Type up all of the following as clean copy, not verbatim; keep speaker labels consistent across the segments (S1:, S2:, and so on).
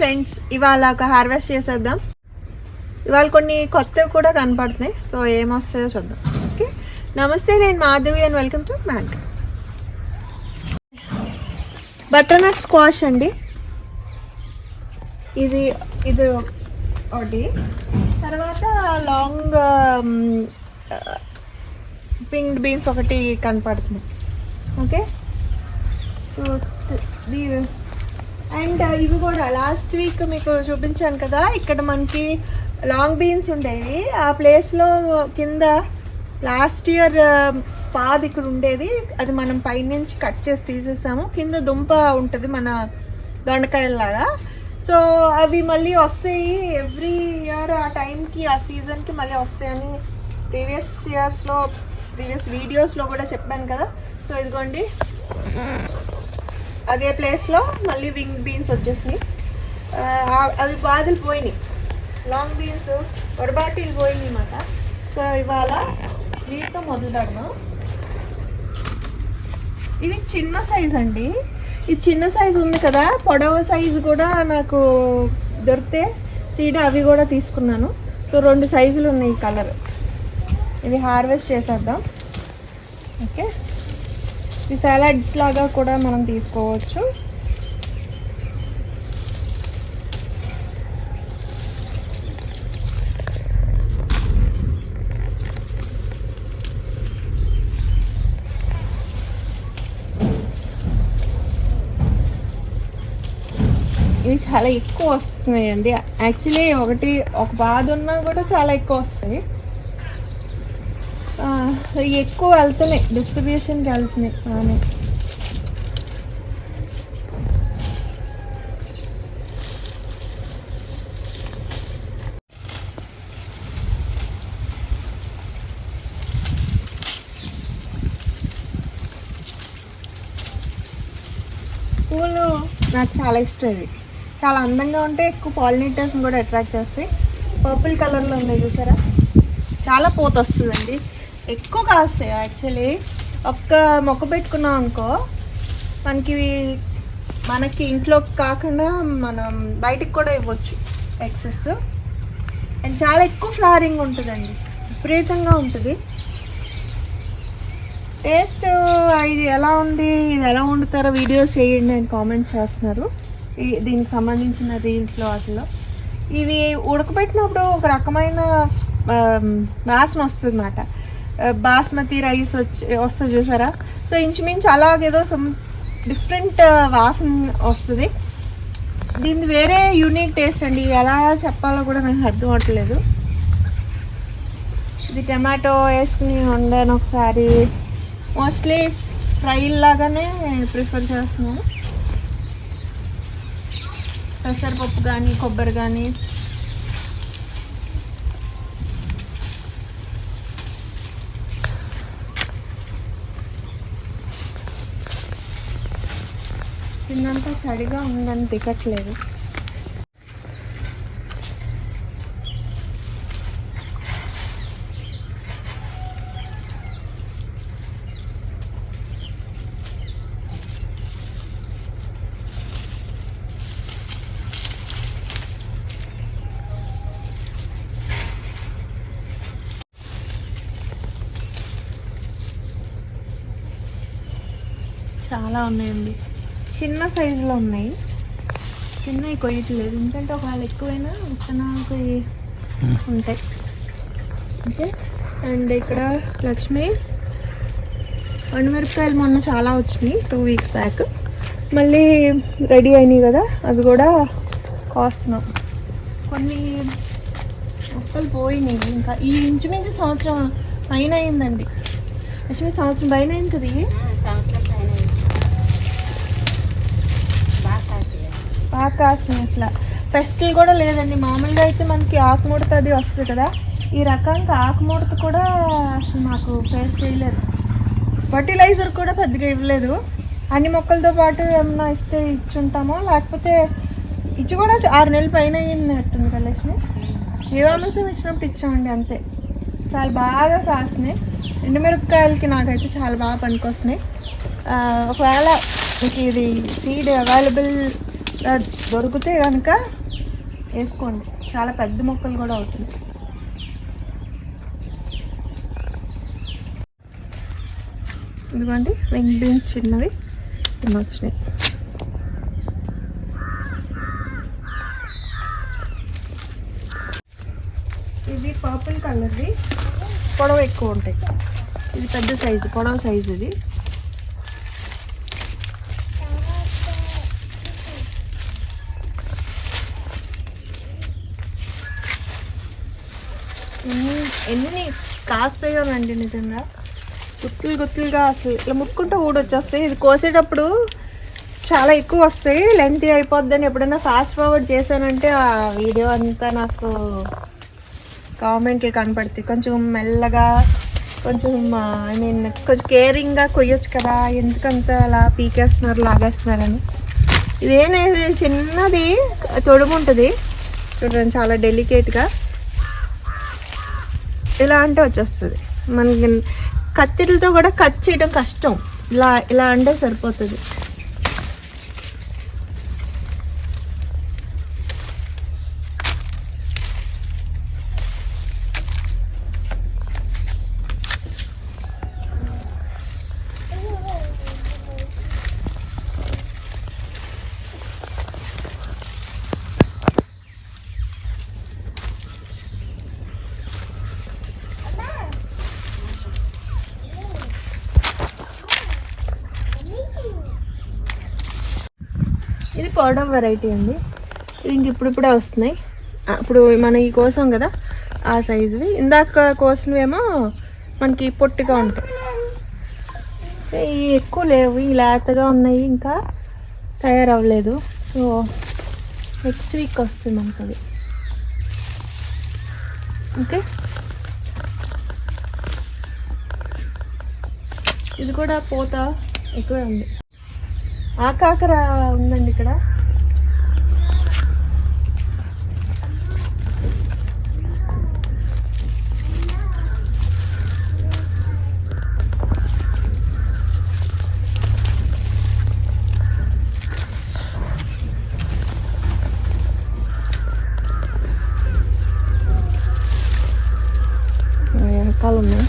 S1: Friends, ఇవాళ ఒక harvest చేసేద్దాం. ఇవాళ కొన్ని కొత్తవి కూడా కనపడుతున్నాయి. సో ఏమొస్తాయో చూద్దాం. ఓకే, నమస్తే, నేను Madhavi and welcome to mat. Butternut squash అండి. ఇది ఒకటి. తర్వాత లాంగ్ పింక్ బీన్స్ ఒకటి కనపడుతుంది. ఓకే, అండ్ ఇవి కూడా లాస్ట్ వీక్ మీకు చూపించాను కదా, ఇక్కడ మనకి లాంగ్ బీన్స్ ఉండేవి. ఆ ప్లేస్లో కింద లాస్ట్ ఇయర్ పాది ఇక్కడ ఉండేది, అది మనం పైనుంచి కట్ చేసి తీసేసాము. కింద దుంప ఉంటుంది మన దొండకాయలాగా. సో అవి మళ్ళీ వస్తాయి ఎవ్రీ ఇయర్. ఆ టైంకి ఆ సీజన్కి మళ్ళీ వస్తాయని ప్రీవియస్ వీడియోస్లో కూడా చెప్పాను కదా. సో ఇదిగోండి, అదే ప్లేస్లో మళ్ళీ వింగ్ బీన్స్ వచ్చేసినాయి. అవి బాధలు పోయినాయి, లాంగ్ బీన్స్ ఒరబాటీలు పోయినాయి అన్నమాట. సో ఇవాళ వీటితో మొదలు పెడదాం. ఇవి చిన్న సైజ్ అండి. ఈ చిన్న సైజు ఉంది కదా, పొడవ సైజు కూడా నాకు దొరికితే సీడ్ అవి కూడా తీసుకున్నాను. సో 2 సైజులు ఉన్నాయి ఈ కలర్. ఇవి హార్వెస్ట్ చేసేద్దాం. ఓకే, ఈ సలాడ్స్ లాగా కూడా మనం తీసుకోవచ్చు. ఇవి చాలా ఎక్కువ వస్తున్నాయండి. యాక్చువల్లీ ఒక బాధ ఉన్నా కూడా చాలా ఎక్కువ వస్తాయి. ఎక్కువ వెళ్తున్నాయి, డిస్ట్రిబ్యూషన్కి వెళ్తున్నాయి. కానీ పూలు నాకు చాలా ఇష్టం. ఇది చాలా అందంగా ఉంటే ఎక్కువ పాలినేటర్స్ని కూడా అట్రాక్ట్ చేస్తాయి. పర్పుల్ కలర్లో ఉన్నాయి చూసారా, చాలా పూత వస్తుందండి, ఎక్కువ కాస్తాయి. యాక్చువల్లీ ఒక్క మొక్క పెట్టుకున్నాం అనుకో, మనకి ఇంట్లో కాకుండా మనం బయటికి కూడా ఇవ్వచ్చు ఎక్సెస్. అండ్ చాలా ఎక్కువ ఫ్లవరింగ్ ఉంటుందండి, విపరీతంగా ఉంటుంది. టేస్ట్ ఇది ఎలా ఉంది, ఇది ఎలా వండుతారో వీడియోస్ చేయండి అని కామెంట్స్ చేస్తున్నారు దీనికి సంబంధించిన రీల్స్లో. అసలు ఇవి ఉడకబెట్టినప్పుడు ఒక రకమైన వాసన వస్తుంది అన్నమాట. బాస్మతి రైస్ వస్తుంది చూసారా. సో ఇంచుమించు అలాగేదో సమ్ డిఫరెంట్ వాసన వస్తుంది. దీన్ని వేరే యూనిక్ టేస్ట్ అండి, ఎలా చెప్పాలో కూడా నాకు అర్థం అవ్వట్లేదు. ఇది టమాటో వేసుకుని వండాను ఒకసారి. మోస్ట్లీ ఫ్రై లాగానే ప్రిఫర్ చేస్తున్నాను. పెసరపప్పు కానీ కొబ్బరి కానీ తిన్నంతా తడిగా ఉందని దిగట్లేదు. చాలా ఉన్నాయండి, చిన్న సైజులో ఉన్నాయి. చిన్నవి కొయ్యట్లేదు, ఎందుకంటే ఒకవేళ ఎక్కువైనా విత్తనాలకు ఉంటాయి. ఓకే, అండ్ ఇక్కడ లక్ష్మి ఎండుమిరపకాయలు మొన్న చాలా వచ్చినాయి 2 వీక్స్ బ్యాక్. మళ్ళీ రెడీ అయినాయి కదా, అవి కూడా కోస్తున్నాం. కొన్ని మొక్కలు పోయినాయి. ఇంకా ఈ ఇంచుమించు సంవత్సరం పైన అయిందండి. లక్ష్మి సంవత్సరం పైన అయింది కదా. బాగా కాసినాయి. అసలు పెస్టులు కూడా లేదండి. మామూలుగా అయితే మనకి ఆకుముడత అది వస్తుంది కదా, ఈ రకంగా ఆకుముడత కూడా అసలు మాకు ఫేస్ చేయలేదు. ఫర్టిలైజర్ కూడా పెద్దగా ఇవ్వలేదు. అన్ని మొక్కలతో పాటు ఏమన్నా ఇస్తే ఇచ్చుంటామో, లేకపోతే ఇచ్చి కూడా 6 నెలల పైన అయ్యినట్టుంది కదా లక్ష్మి. జీవామృతం ఇచ్చినప్పుడు ఇచ్చామండి, అంతే. చాలా బాగా కాస్తున్నాయి. ఎండుమిరపకాయలకి నాకైతే చాలా బాగా పనికొస్తున్నాయి. ఒకవేళ మీకు ఇది సీడ్ అవైలబుల్ దొరికితే కనుక వేసుకోండి, చాలా పెద్ద మొక్కలు కూడా అవుతుంది. ఇదిగోండి వింగ్ బీన్స్ చిన్నవి ఇన్ని వచ్చినాయి. ఇది పర్పుల్ కలర్ది, పొడవు ఎక్కువ ఉంటాయి. ఇది పెద్ద సైజు, పొడవు సైజు. ఇది ఎన్ని కాస్తాయోనండి నిజంగా, గుత్తులుగా అసలు ఇట్లా ముట్టుకుంటే ఊడొచ్చేస్తాయి. ఇది కోసేటప్పుడు చాలా ఎక్కువ వస్తాయి, లెంతీ అయిపోద్దని ఎప్పుడైనా ఫాస్ట్ ఫార్వర్డ్ చేశానంటే ఆ వీడియో అంతా నాకు కామెంట్లు కనపడతాయి. కొంచెం మెల్లగా, కొంచెం ఐ మీన్ కొంచెం కేరింగ్గా కొయ్యొచ్చు కదా, ఎందుకంత అలా పీకేస్తున్నారు లాగేస్తున్నారని. ఇదేనేది చిన్నది తొడుము ఉంటుంది చూడండి, చాలా డెలికేట్గా ఇలా అంటే వచ్చేస్తుంది. మనకి కత్తిలతో కూడా కట్ చేయడం కష్టం, ఇలా అంటే సరిపోతుంది. ఇది పౌడర్ వెరైటీ అండి. ఇది ఇంక ఇప్పుడిప్పుడే వస్తున్నాయి. ఇప్పుడు మనం ఈ కోసం కదా ఆ సైజువి, ఇందాక కోసినవేమో మనకి పొట్టిగా ఉంటాయి. ఇవి ఎక్కువ లేవు, ఈ లేతగా ఉన్నాయి, ఇంకా తయారవ్వలేదు. సో నెక్స్ట్ వీక్ వస్తుంది మనకు అది. ఓకే, ఇది కూడా పూత ఎక్కువే ఉంది. ఆకాకర ఉందండి ఇక్కడ. రకాలు ఉన్నాయి.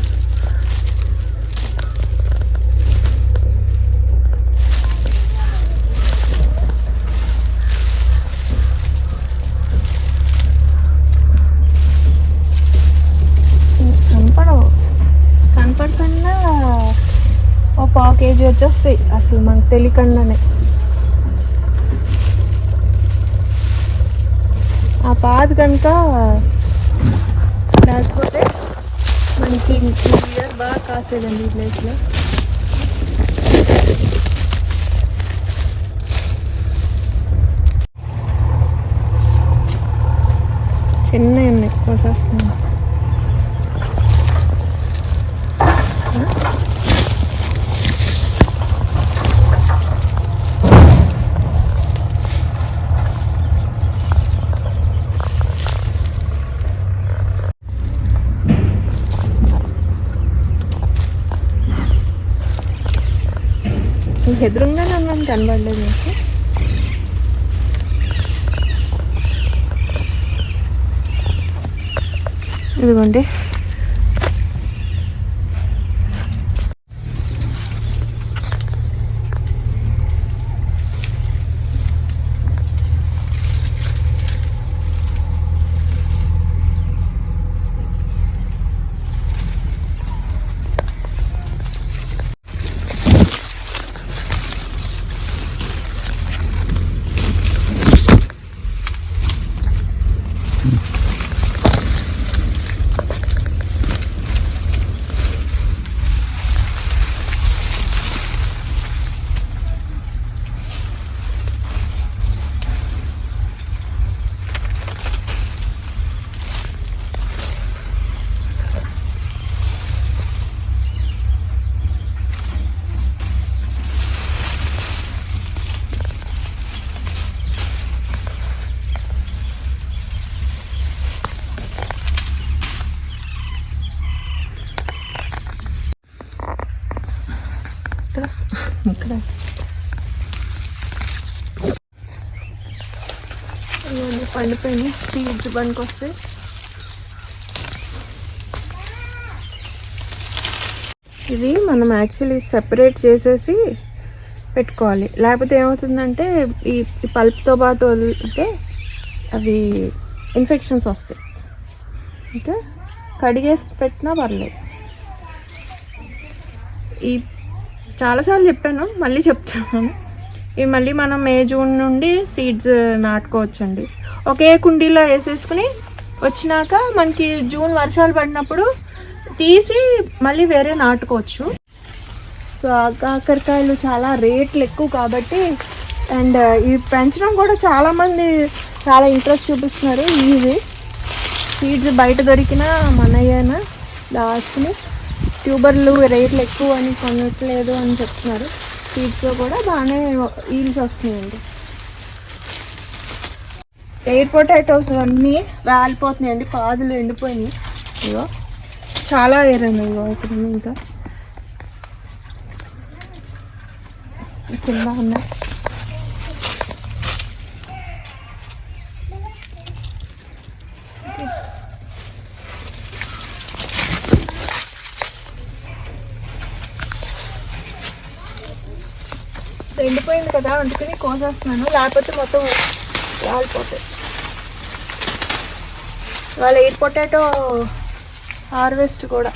S1: కనపడకుండా ఓ 1/4 kg వచ్చేస్తాయి అసలు మనకు తెలియకుండానే. ఆ పాదు కనుక లేకపోతే మనకి ఇయర్ బాగా కాసేదండి ఈ ప్లేస్లో. చిన్నవి ఉన్నాయి కోసేస్తున్నాను. ఎదురుగా నన్ను కనబడలేదు మీకు. ఇదిగోండి ఇవన్నీ పండిపోయినాయి, సీడ్స్ బండికి వస్తాయి. ఇవి మనం యాక్చువల్లీ సెపరేట్ చేసేసి పెట్టుకోవాలి, లేకపోతే ఏమవుతుందంటే ఈ పల్ప్తో పాటు వదిలితే అవి ఇన్ఫెక్షన్స్ వస్తాయి. ఇంకా కడిగేసి పెట్టినా పర్లేదు. ఈ చాలాసార్లు చెప్పాను, మళ్ళీ చెప్తున్నాను. ఇవి మళ్ళీ మనం మే జూన్ నుండి సీడ్స్ నాటుకోవచ్చండి. ఒకే కుండీలో వేసేసుకుని వచ్చినాక మనకి జూన్ వర్షాలు పడినప్పుడు తీసి మళ్ళీ వేరే నాటుకోవచ్చు. సో కాకరకాయలు చాలా రేట్లు ఎక్కువ కాబట్టి, అండ్ ఇవి పెంచడం కూడా చాలామంది చాలా ఇంట్రెస్ట్ చూపిస్తున్నారు. ఈజీ సీడ్స్ బయట దొరికినా మనయ్యేనా దాచుకుని, ట్యూబర్లు రేట్లు ఎక్కువ అని కొనట్లేదు అని చెప్తున్నారు. సీడ్స్లో కూడా బాగానే ఈల్స్ వస్తున్నాయండి. ఎయిర్ పొటాటోస్ అన్నీ రాలిపోతున్నాయండి, పాదులు ఎండిపోయినాయి. ఇగో చాలా వేరండి, ఇగో ఇక్కడ ఇంకా కింద ఉన్నాయి. ఎండిపోయింది కదా అందుకని కోసేస్తున్నాను, లేకపోతే మొత్తం రాలిపోతాయి. వాళ్ళ ఎయిర్ పొటాటో హార్వెస్ట్ కూడా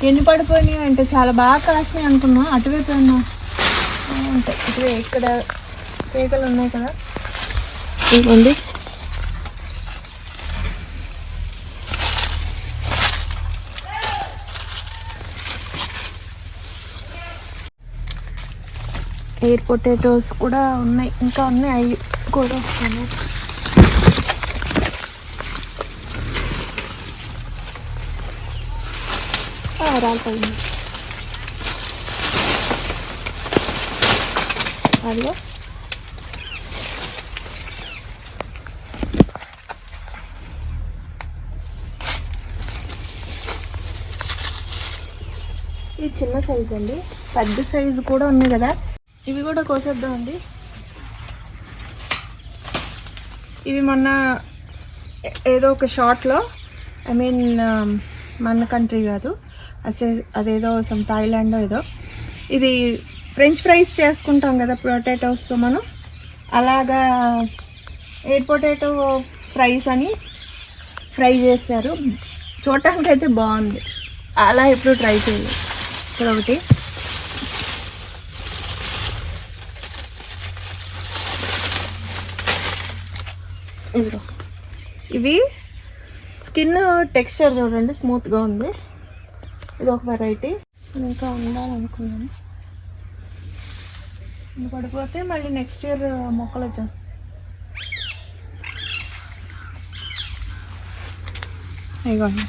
S1: ఎన్ని పడిపోయినాయి అంటే చాలా బాగా కాసినాయి అనుకున్నా. అటువైపు ఉన్నా ఉంటాయి, ఇటువే ఇక్కడ తీగలు ఉన్నాయి కదా, ఇవ్వండి. ఎయిర్ పొటాటోస్ కూడా ఉన్నాయి, ఇంకా ఉన్నాయి, అవి కూడా వస్తాను. రాలిపోయింది అదిగో. ఇది చిన్న సైజు అండి, పెద్ద సైజు కూడా ఉన్నాయి కదా, ఇవి కూడా కోసేద్దామండి. ఇవి మొన్న ఏదో ఒక షార్ట్లో, ఐ మీన్ మన కంట్రీ కాదు, అదేదో సమ్ థాయిలాండ్ ఏదో, ఇది ఫ్రెంచ్ ఫ్రైస్ చేసుకుంటాం కదా పొటాటోస్తో మనం, అలాగా ఎయిర్ పొటాటో ఫ్రైస్ అని ఫ్రై చేస్తారు. చూడటానికి అయితే బాగుంది, అలా ఎప్పుడు ట్రై చేయలేదు. ఇక్కడ ఒకటి ఇదిగో, ఇవి స్కిన్ టెక్స్చర్ చూడండి స్మూత్గా ఉంది. ఇది ఒక వెరైటీ, ఇంకా ఉండాలనుకున్నాను. పడిపోతే మళ్ళీ నెక్స్ట్ ఇయర్ మొక్కలు వచ్చేస్తాయి. ఇదిగోండి,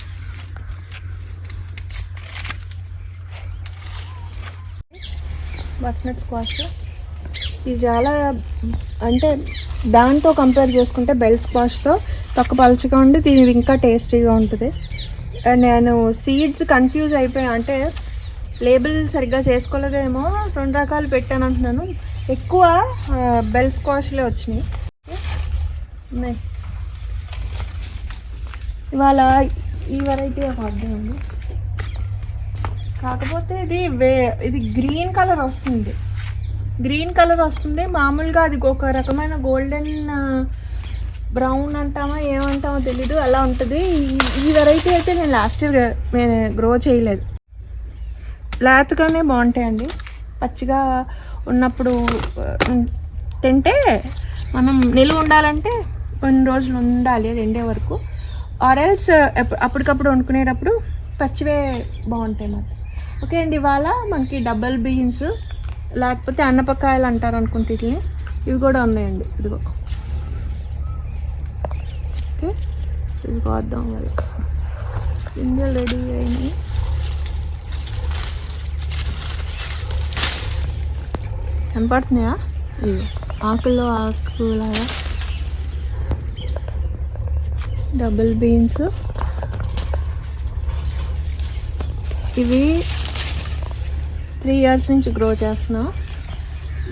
S1: బట్నట్ స్క్వాష్. ఇది చాలా అంటే దాంతో కంపేర్ చేసుకుంటే బెల్ స్క్వాష్తో తక్కువ పలుచగా ఉండి దీని ఇంకా టేస్టీగా ఉంటుంది. నేను సీడ్స్ కన్ఫ్యూజ్ అయిపోయా, అంటే లేబుల్ సరిగ్గా చేసుకోలేదేమో, 2 రకాలు పెట్టాను అంటున్నాను. ఎక్కువ బెల్ స్క్వాష్లే వచ్చినాయి. ఇవాళ ఈ వెరైటీ వద్దామండి, కాకపోతే ఇది గ్రీన్ కలర్ వస్తుంది, గ్రీన్ కలర్ వస్తుంది. మామూలుగా అది ఒక రకమైన గోల్డెన్ బ్రౌన్ అంటామో ఏమంటామో తెలీదు, అలా ఉంటుంది. ఈ వెరైటీ అయితే నేను లాస్ట్ ఇయర్ నేను గ్రో చేయలేదు. లేతగానే బాగుంటాయండి, పచ్చిగా ఉన్నప్పుడు తింటే మనం నిలువ ఉండాలంటే కొన్ని రోజులు ఉండాలి అది ఎండే వరకు. ఆరెల్స్ అప్పటికప్పుడు వండుకునేటప్పుడు పచ్చివే బాగుంటాయి మరి. ఓకే అండి, ఇవాళ మనకి డబల్ బీన్స్ లేకపోతే అన్నపకాయలు అంటారు అనుకుంటే ఇట్లని, ఇవి కూడా ఉన్నాయండి. ఇదిగో ఓకే, సో ఇవి కోద్దాం. వాళ్ళ గింజలు రెడీ అయినాయి. కనపడుతున్నాయా? ఆకుల్లో ఆకులాగా డబుల్ బీన్స్ ఇవి 3 years నుంచి గ్రో చేస్తున్నాం.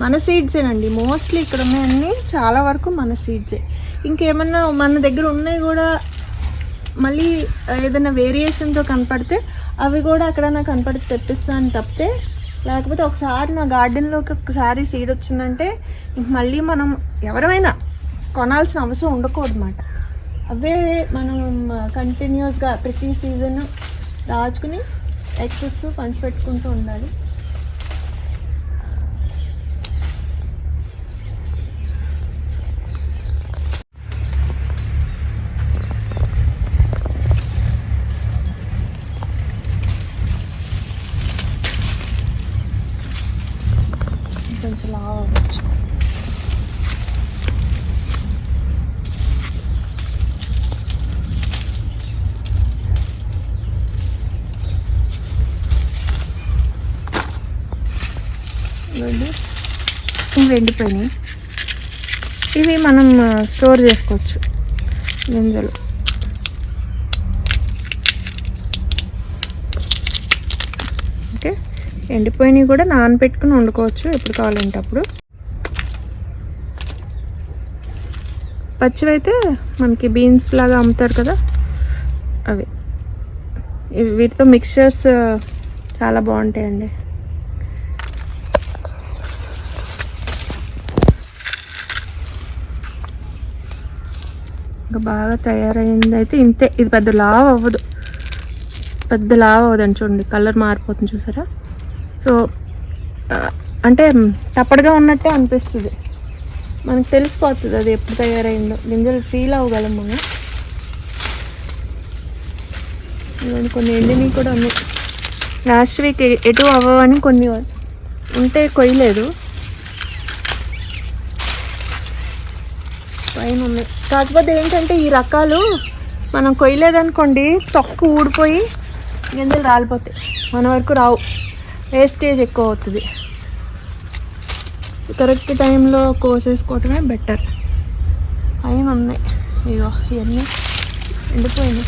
S1: మన సీడ్సేనండి మోస్ట్లీ ఇక్కడ ఉన్నాయన్నీ చాలా వరకు మన సీడ్సే. ఇంకేమన్నా మన దగ్గర ఉన్నాయి కూడా మళ్ళీ ఏదైనా వేరియేషన్తో కనపడితే అవి కూడా అక్కడన్నా కనపడితే తెప్పిస్తాను తప్పితే, లేకపోతే ఒకసారి నా గార్డెన్లోకి ఒకసారి సీడ్ వచ్చిందంటే ఇంక మళ్ళీ మనం ఎవరైనా కొనాల్సిన అవసరం ఉండకూడదు అన్నమాట. అవే మనం కంటిన్యూస్గా ప్రతి సీజన్ దాచుకుని ఎక్సెస్ పంచి పెట్టుకుంటూ ఉండాలి. కొంచెం లావు అవ్వచ్చు. ఇవి ఎండిపోయినాయి. ఇవి మనం స్టోర్ చేసుకోవచ్చు గింజలు. ఓకే, ఎండిపోయినవి కూడా నానబెట్టుకుని వండుకోవచ్చు ఎప్పుడు కావాలంటే అప్పుడు. పచ్చివైతే మనకి బీన్స్ లాగా అమ్ముతారు కదా అవి. వీటితో మిక్చర్స్ చాలా బాగుంటాయండి. ఇంకా బాగా తయారైంది అయితే ఇంతే. ఇది పెద్ద లావ్ అవ్వదు అని చూడండి, కలర్ మారిపోతుంది చూసారా. సో అంటే తప్పడుగా ఉన్నట్టే అనిపిస్తుంది, మనకు తెలిసిపోతుంది అది ఎప్పుడు తయారైందో. గింజలు ఫీల్ అవ్వగలం మనం. కొన్ని ఎండినవి కూడా ఉన్నాయి. లాస్ట్ వీక్ ఎటు అవ్వని కొన్ని ఉంటే కొయ్యలేదు, పైన ఉన్నాయి. కాకపోతే ఏంటంటే ఈ రకాలు మనం కొయ్యలేదనుకోండి తొక్కు ఊడిపోయి గింజలు రాలిపోతాయి, మన వరకు రావు, వేస్టేజ్ ఎక్కువ అవుతుంది. కరెక్ట్ టైంలో కోసేసుకోవటమే బెటర్. పైన ఉన్నాయి ఇగో ఇవన్నీ ఎండిపోయినాయి.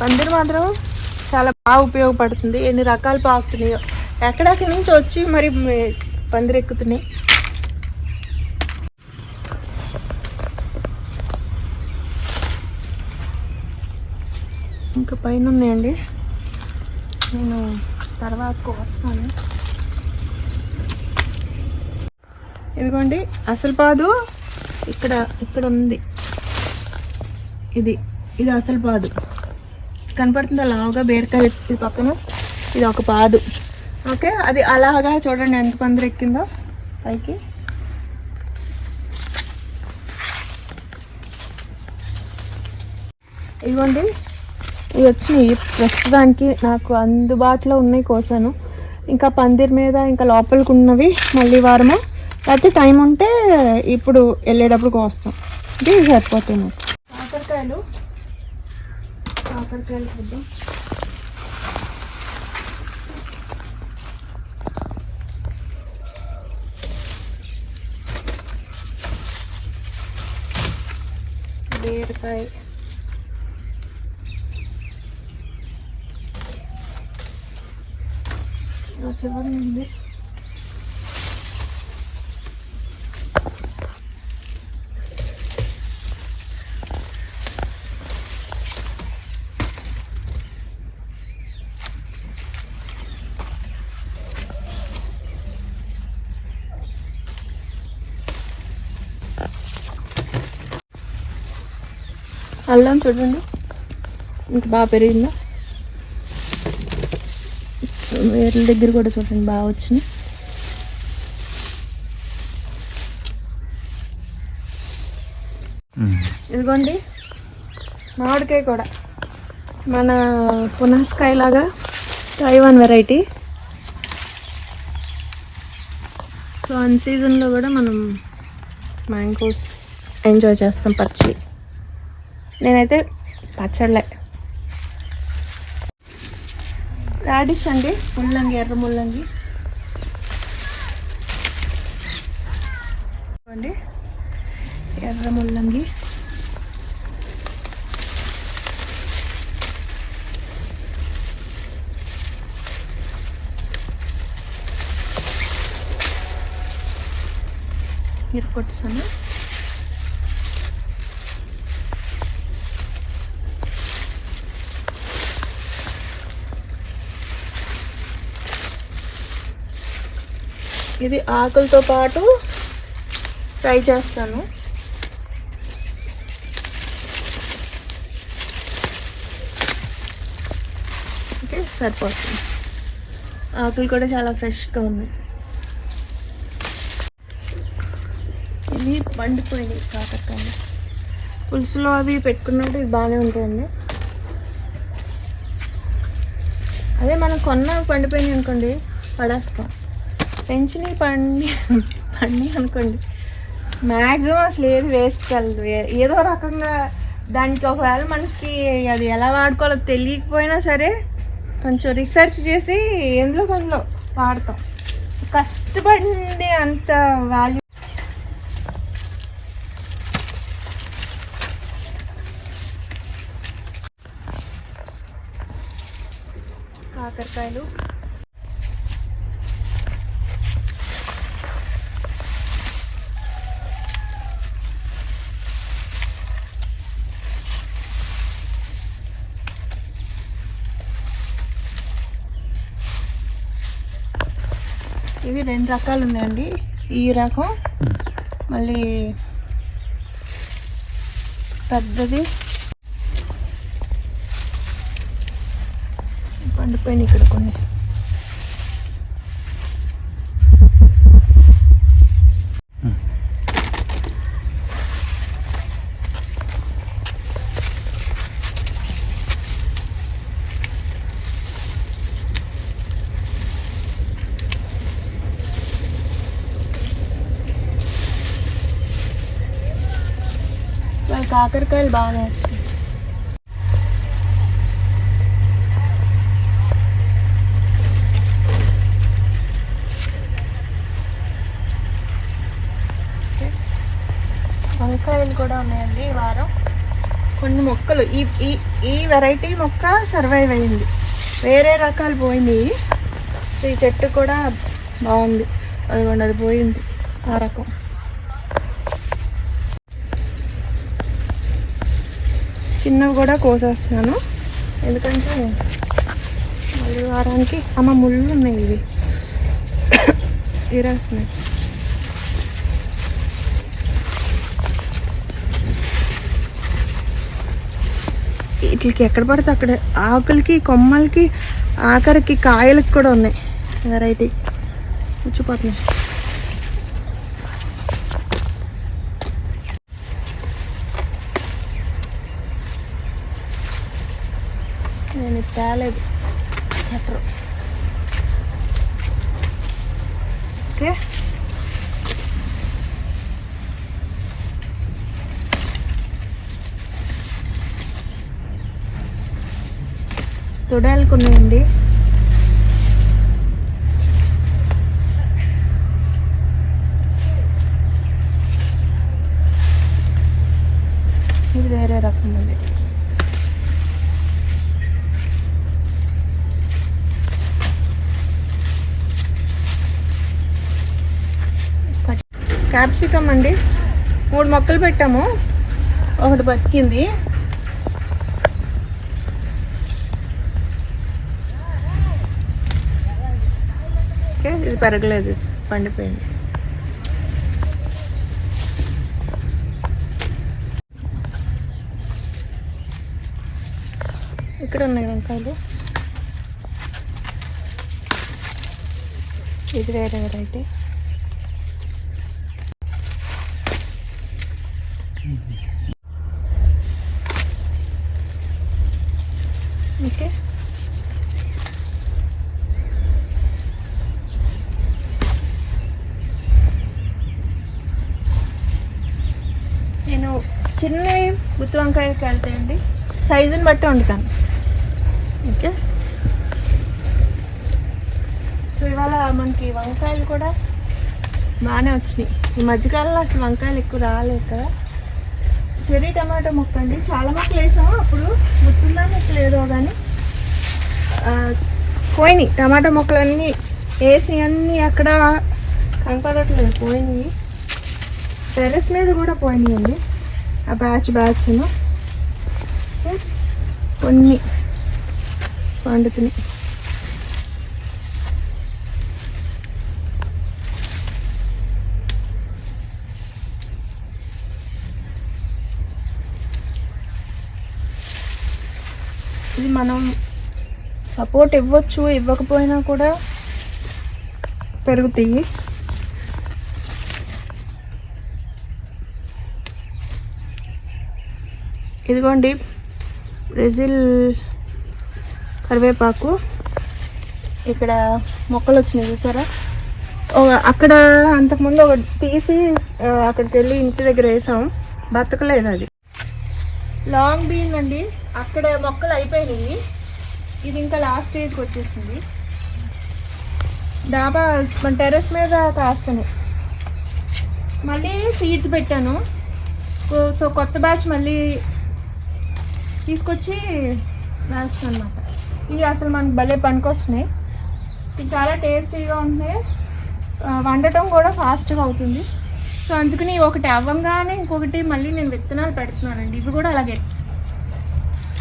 S1: పందిరి మాత్రం చాలా బాగా ఉపయోగపడుతుంది. ఎన్ని రకాలు పాకుతున్నాయో, ఎక్కడెక్కడి నుంచి వచ్చి మరి పందిరి ఎక్కుతున్నాయి. ఇంకా పైన ఉన్నాయండి, నేను తర్వాత వస్తాను. ఇదిగోండి అసలు పాదు ఇక్కడ ఉంది. ఇది అసలు పాదు కనపడుతుంది అలాగా, బీరకాయ ఇది పక్కన ఇది ఒక పాదు. ఓకే, అది అలాగా చూడండి ఎంత పందిరి ఎక్కిందో పైకి. ఇవ్వండి ఇవి వచ్చినాయి ప్రస్తుతానికి, నాకు అందుబాటులో ఉన్నాయి కోసాను. ఇంకా పందిరి మీద ఇంకా లోపలికి ఉన్నవి మళ్ళీ వారము, లేకపోతే టైం ఉంటే ఇప్పుడు వెళ్ళేటప్పుడు కోస్తాం. ఇది సరిపోతాయి నాకు. కాకరకాయలు చూద్దాం. బీరకాయ, చివరి ఉంది. అల్లం చూడండి ఇంత బాగా పెరిగిందా. వేర్ల దగ్గర కూడా చూడండి బాగా వచ్చినాయి. ఇదిగోండి మామిడికాయ కూడా మన పునస్కాయ లాగా తైవాన్ వెరైటీ. సో అన్ సీజన్లో కూడా మనం మ్యాంగోస్ ఎంజాయ్ చేస్తాం. పచ్చి నేనైతే పచ్చళ్ళే. రాడిష్ అండి, ముల్లంగి, ఎర్ర ముల్లంగి అండి, ఎర్ర ముల్లంగి. ఇరుకొట్టాను. ఇది ఆకులతో పాటు ఫ్రై చేస్తాను. ఓకే, సరిపోతుంది. ఆకులు కూడా చాలా ఫ్రెష్గా ఉన్నాయి. ఇవి పండిపోయినాయి కాకరకాయలు. పులుసులో అవి పెట్టుకున్నట్టు ఇది బాగానే ఉంటాయండి. అదే మనం కొన్న పండిపోయినాయి అనుకోండి పడేస్తాం. పెంచినవి పండి అనుకోండి మ్యాక్సిమం అసలు ఏది వేస్ట్ కలదు. ఏదో రకంగా దానికి ఒకవేళ మనకి అది ఎలా వాడుకోవాలో తెలియకపోయినా సరే కొంచెం రీసెర్చ్ చేసి ఎందులో కొంచెం వాడతాం. కష్టపడింది అంత వాల్యూ. కాకరకాయలు ఇవి 2 రకాలు ఉన్నాయండి. ఈ రకం మళ్ళీ పెద్దది పండిపోయినాయి ఇక్కడ కొన్ని. కాకరకాయలు బాగానే వచ్చాయి. వంకాయలు కూడా ఉన్నాయండి ఈ వారం. కొన్ని మొక్కలు ఈ వెరైటీ మొక్క సర్వైవ్ అయింది, వేరే రకాలు పోయినాయి. సో ఈ చెట్టు కూడా బాగుంది, అదిగోండి అది పోయింది ఆ రకం. చిన్నవి కూడా కోసేస్తున్నాను ఎందుకంటే మళ్ళీ వారానికి. అమ్మ ముళ్ళు ఉన్నాయి, ఇవి ఇరాస్తున్నాయి. వీటికి ఎక్కడ పడితే అక్కడ ఆకులకి, కొమ్మలకి, ఆఖరికి కాయలకి కూడా ఉన్నాయి వెరైటీ. పుచ్చిపోతున్నాయి. నేను ఇది తేలేదు కట్టరు. ఓకే, తొడాలకు ఉన్నాయండి. ఇది వేరే రకం ఉంది. క్యాప్సికమ్ అండి, 3 మొక్కలు పెట్టాము, ఒకటి బతికింది. ఓకే, ఇది పెరగలేదు, పండిపోయింది. ఇక్కడ ఉన్నాయి వంకాయలు. ఇది వేరే వెరైటీ. ఓకే, నేను చిన్నవి గుత్తి వంకాయకి వెళ్తాయండి, సైజుని బట్టి వండుతాను. ఓకే, సో ఇవాళ మనకి వంకాయలు కూడా బాగానే వచ్చినాయి. ఈ మధ్యకాలంలో అసలు వంకాయలు ఎక్కువ రాలేదు కదా. చెర్రీ టమాటో మొక్క అండి, చాలా మొక్కలు వేసాము, అప్పుడు గుర్తుందా మీకు లేదో కానీ పోయినాయి టమాటో మొక్కలన్నీ వేసి అన్నీ అక్కడ కనపడట్లేదు, పోయినాయి. టెర్రస్ మీద కూడా పోయినాయండి ఆ బ్యాచ్ను, కొన్ని పండుతున్నాయి. ఇది మనం సపోర్ట్ ఇవ్వచ్చు, ఇవ్వకపోయినా కూడా పెరుగుతాయి. ఇదిగోండి బ్రెజిల్ కరివేపాకు, ఇక్కడ మొక్కలు వచ్చినాయి చూసారా. అక్కడ అంతకుముందు ఒకటి తీసి అక్కడికి వెళ్ళి ఇంటి దగ్గర వేసాం, బతకలేదు అది. లాంగ్ బీన్ అండి, అక్కడ మొక్కలు అయిపోయినాయి, ఇది ఇంకా లాస్ట్ స్టేజ్కి వచ్చేసింది. డాబా మన టెర్రస్ మీద కాస్తాను, మళ్ళీ సీడ్స్ పెట్టాను. సో కొత్త బ్యాచ్ మళ్ళీ తీసుకొచ్చి వేస్తాను అన్నమాట. ఇవి అసలు మనకు భలే పనికొస్తున్నాయి, ఇవి చాలా టేస్టీగా ఉంటున్నాయి, వండటం కూడా ఫాస్ట్గా అవుతుంది. సో అందుకని ఒకటి అవ్వంగానే ఇంకొకటి మళ్ళీ నేను విత్తనాలు పెడుతున్నానండి. ఇవి కూడా అలాగే,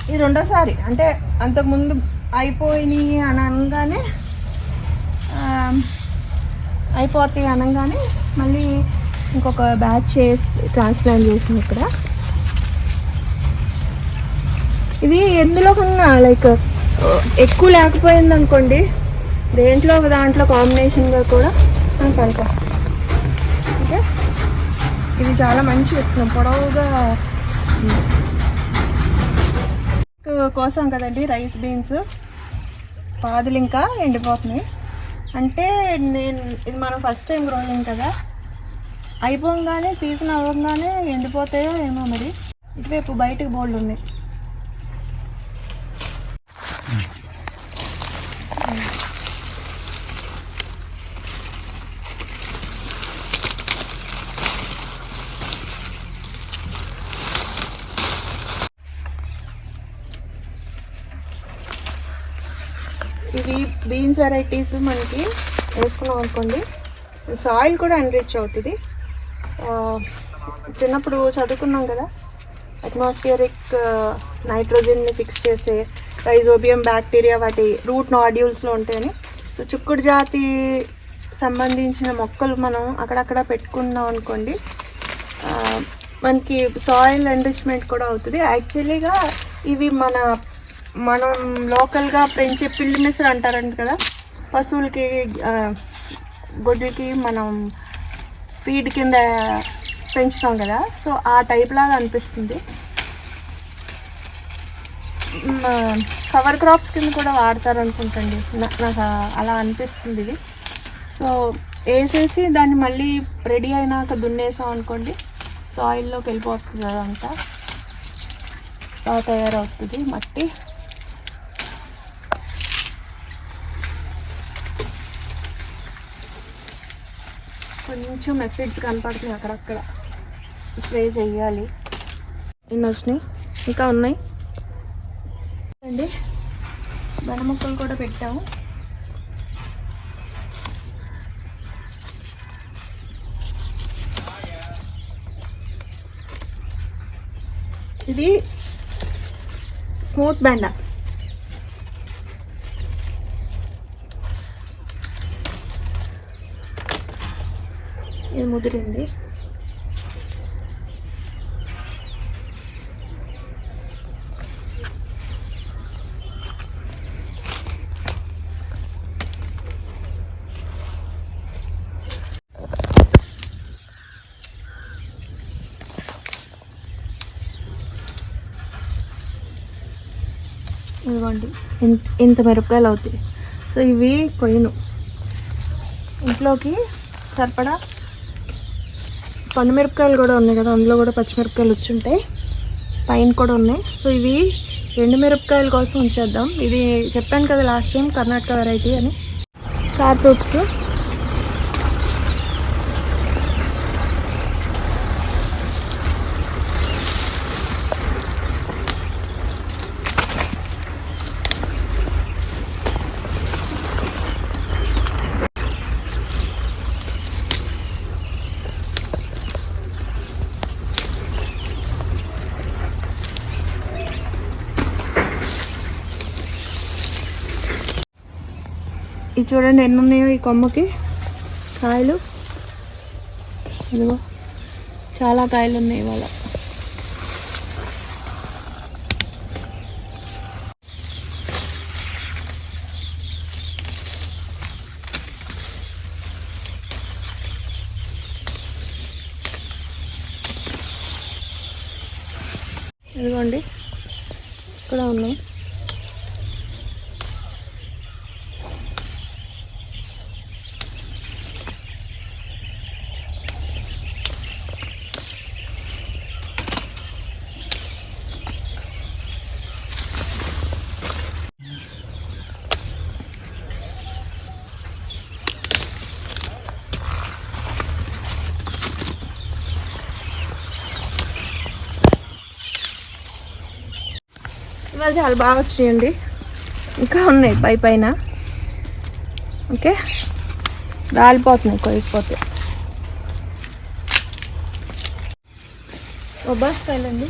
S1: ఇది రెండోసారి, అంటే అంతకుముందు అయిపోయినాయి అని అనగానే అయిపోతాయి అనగానే మళ్ళీ ఇంకొక బ్యాచ్ చేసి ట్రాన్స్ప్లాంట్ చేసింది ఇక్కడ. ఇది ఎందులో కన్నా లైక్ ఎక్కువ లేకపోయింది అనుకోండి, దేంట్లో ఒక దాంట్లో కాంబినేషన్గా కూడా మనకు పనికొస్తుంది. ఓకే, ఇది చాలా మంచి విత్తనం, పొడవుగా కోసాం కదండి రైస్ బీన్స్, పాదులు ఇంకా ఎండిపోతున్నాయి. అంటే ఇది మనం ఫస్ట్ టైం గ్రోయింగ్ కదా, అయిపోగానే సీజన్ అవ్వగానే ఎండిపోతాయో ఏమో మరి. ఇటువైపు బయటకు బోల్డ్ ఉన్నాయి. ఇవి బీన్స్ వెరైటీస్ మనకి వేసుకున్నాం అనుకోండి, సాయిల్ కూడా ఎన్రిచ్ అవుతుంది. చిన్నప్పుడు చదువుకున్నాం కదా, అట్మాస్ఫియరిక్ నైట్రోజన్ని ఫిక్స్ చేసే రైజోబియం బ్యాక్టీరియా వాటి రూట్ నాడ్యూల్స్లో ఉంటాయని. సో చిక్కుడు జాతి సంబంధించిన మొక్కలు మనం అక్కడక్కడ పెట్టుకున్నాం అనుకోండి, మనకి సాయిల్ ఎన్రిచ్మెంట్ కూడా అవుతుంది. యాక్చువల్లీగా ఇవి మనం లోకల్గా పెంచే పిల్లి మిశ్ర అంటారంట కదా, పశువులకి గొడ్డుకి మనం ఫీడ్ కింద పెంచుతాం కదా, సో ఆ టైప్ లాగా అనిపిస్తుంది. కవర్ క్రాప్స్ కింద కూడా వాడతారు అనుకుంటండి, నాకు అలా అనిపిస్తుంది ఇది. సో వేసేసి దాన్ని మళ్ళీ రెడీ అయినాక దున్నేసాం అనుకోండి, సాయిల్లోకి వెళ్ళిపోతుంది అదంతా, బాగా తయారవుతుంది మట్టి. కొంచెం ఎఫిడ్స్ కనపడుతున్నాయి అక్కడక్కడ, స్ప్రే చేయాలి. ఎన్ని వచ్చినాయి, ఇంకా ఉన్నాయి అండి. బెన మొక్కలు కూడా పెట్టాము. ఇది స్మూత్ బెండ, ఇది ముదిరింది. ఇదిగోండి ఇంత మిరపకాయలు అవుతాయి. సో ఇవి కొయ్యను, ఇంట్లోకి సరిపడా పండు మిరపకాయలు కూడా ఉన్నాయి కదా, అందులో కూడా పచ్చిమిరపకాయలు వచ్చుంటాయి, పైన కూడా ఉన్నాయి. సో ఇవి ఎండుమిరపకాయల కోసం ఉంచేద్దాం. ఇది చెప్పాను కదా లాస్ట్ టైం కర్ణాటక వెరైటీ అని. స్టార్ ఫ్రూట్స్ ఇది చూడండి ఎన్ని ఉన్నాయో ఈ కొమ్మకి కాయలు. ఇదిగో చాలా కాయలు ఉన్నాయి ఇవాళ. ఇదిగోండి ఇక్కడ ఉన్నాయి. ఇవాళ చాలా బాగా వచ్చినాయండి, ఇంకా ఉన్నాయి పైన. ఓకే, రాలిపోతున్నాయి కొయ్యకపోతే. బొబ్బాస్కాయలండి,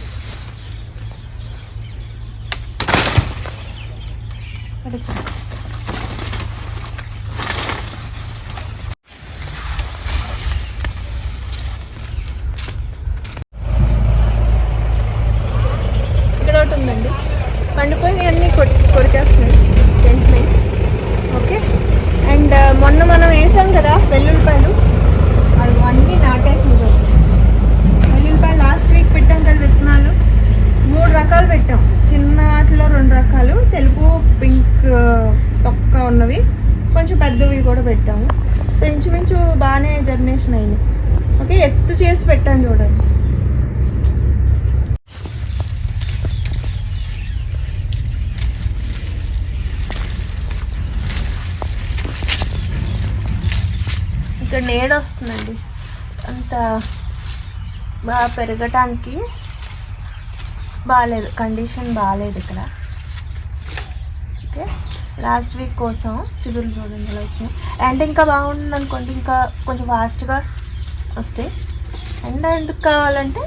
S1: ఇక్కడ ఒకటి ఉందండి, పండిపోయినవి అన్నీ కొరికేస్తున్నాయి వెంటనే. ఓకే, అండ్ మొన్న మనం వేసాం కదా వెల్లుల్లిపాయలు, అవి అన్నీ నాటేసింది. వెల్లుల్లిపాయలు లాస్ట్ వీక్ పెట్టాం కదా విత్తనాలు, 3 రకాలు పెట్టాం. చిన్న వాటిలో 2 రకాలు, తెలుపు పింక్ తొక్క ఉన్నవి, కొంచెం పెద్దవి కూడా పెట్టాము. సో ఇంచుమించు బాగానే జర్మినేషన్ అయింది. ఓకే, ఎత్తు చేసి పెట్టాను చూడండి. ఇక్కడ నీడ వస్తుందండి, అంత బాగా పెరగటానికి బాగాలేదు, కండిషన్ బాగాలేదు ఇక్కడ. ఓకే, లాస్ట్ వీక్ కోసం చిగురు చూడండి ఇలా వచ్చినాయి. అండ్ ఇంకా బాగుంటుంది అనుకోండి, ఇంకా కొంచెం ఫాస్ట్గా వస్తాయి. అండ్ ఎందుకు కావాలంటే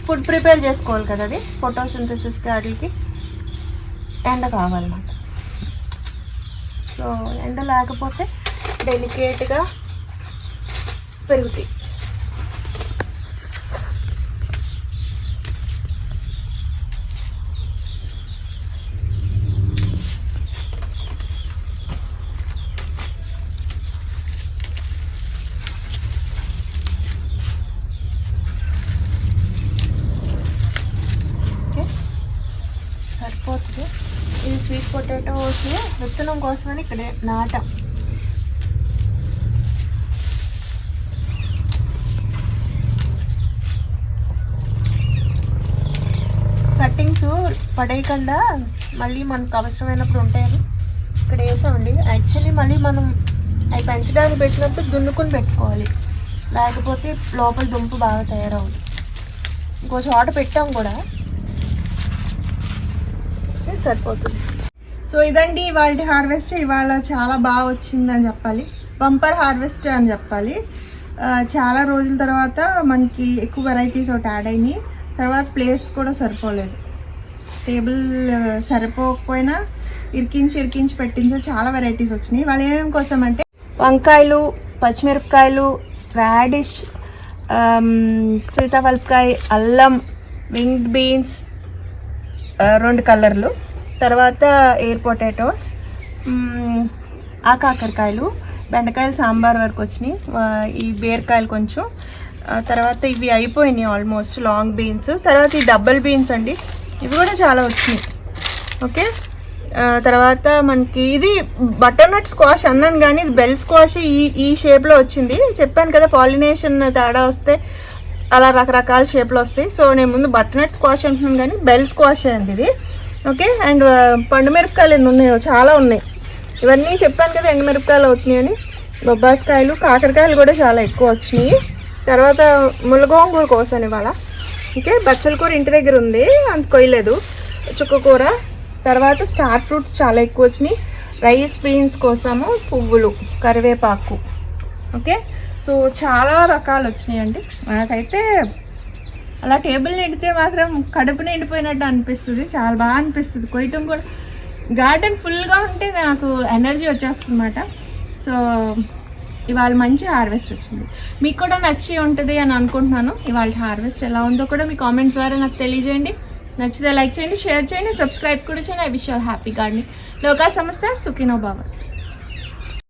S1: ఫుడ్ ప్రిపేర్ చేసుకోవాలి కదా, అది ఫోటోసింథసిస్కి వాటికి ఎండ కావాలన్నమాట. సో ఎండ లేకపోతే డెలికేట్గా పెరుగుతాయి. సరిపోతుంది. ఇది స్వీట్ పొటాటోస్ విత్తనం కోసమని ఇక్కడ నాటాం. కట్టింగ్స్ పడేయకుండా మళ్ళీ మనకు అవసరమైనప్పుడు ఉంటాయని ఇక్కడ వేసామండి. యాక్చువల్లీ మళ్ళీ మనం అవి పెంచడానికి పెట్టినప్పుడు దున్నుకుని పెట్టుకోవాలి, లేకపోతే లోపల దుంపు బాగా తయారవుతుంది. ఇంకో చోట పెట్టాం కూడా, సరిపోతుంది. సో ఇదండి ఇవాళ హార్వెస్ట్. ఇవాళ చాలా బాగా వచ్చిందని చెప్పాలి, బంపర్ హార్వెస్ట్ అని చెప్పాలి. చాలా రోజుల తర్వాత మనకి ఎక్కువ వెరైటీస్ ఒకటి యాడ్ అయినాయి. తర్వాత ప్లేస్ కూడా సరిపోలేదు, టేబుల్ సరిపోకపోయినా ఇరికించి పెట్టించే చాలా వెరైటీస్ వచ్చినాయి. వాళ్ళు ఏమేమి కోసం అంటే వంకాయలు, పచ్చిమిరపకాయలు, రాడిష్, సీతాఫలకాయ, అల్లం, వింగ్డ్ బీన్స్ 2 కలర్లు, తర్వాత ఎయిర్ పొటాటోస్, కాకరకాయలు, బెండకాయలు సాంబార్ వరకు వచ్చినాయి. ఈ బీరకాయలు కొంచెం, తర్వాత ఇవి అయిపోయినాయి ఆల్మోస్ట్, లాంగ్ బీన్స్. తర్వాత ఈ డబల్ బీన్స్ అండి, ఇవి కూడా చాలా వచ్చినాయి. ఓకే, తర్వాత మనకి ఇది బటర్నట్ స్క్వాష్ అన్నాను కానీ ఇది బెల్ స్క్వాష్ ఈ షేప్లో వచ్చింది. చెప్పాను కదా పాలినేషన్ తేడా వస్తే అలా రకరకాల షేప్లో వస్తాయి. సో నేను ముందు బటర్నట్ స్క్వాష్ అంటున్నాను కానీ బెల్ స్క్వాష్ అండి ఇది. ఓకే, అండ్ పండుమిరపకాయలు ఎన్ని ఉన్నాయో చాలా ఉన్నాయి. ఇవన్నీ చెప్పాను కదా ఎండుమిరపకాయలు అవుతున్నాయని. బొబ్బాస్కాయలు, కాకరకాయలు కూడా చాలా ఎక్కువ వచ్చినాయి. తర్వాత ముల్లగోంగూర కోసాను ఇవాళ. ఓకే, బచ్చల కూర ఇంటి దగ్గర ఉంది, అంత కొయ్యలేదు. చుక్కకూర, తర్వాత స్టార్ ఫ్రూట్స్ చాలా ఎక్కువ వచ్చినాయి. రైస్ బీన్స్ కోసము పువ్వులు, కరివేపాకు. ఓకే, సో చాలా రకాలు వచ్చినాయండి. నాకైతే అలా టేబుల్ నిండితే మాత్రం కడుపు నిండిపోయినట్టు అనిపిస్తుంది, చాలా బాగా అనిపిస్తుంది. కొయ్యటం కూడా గార్డెన్ ఫుల్గా ఉంటే నాకు ఎనర్జీ వచ్చేస్తుంది అన్నమాట. సో ఇవాళ మంచి హార్వెస్ట్ వచ్చింది. మీకు కూడా నచ్చి ఉంటుంది అని అనుకుంటున్నాను. ఇవాళ హార్వెస్ట్ ఎలా ఉందో కూడా మీ కామెంట్స్ ద్వారా నాకు తెలియజేయండి. నచ్చితే లైక్ చేయండి, షేర్ చేయండి, సబ్స్క్రైబ్ కూడా చేయండి. I wish you all happy gardening. లోకా సంస్థ సుఖినో భవ.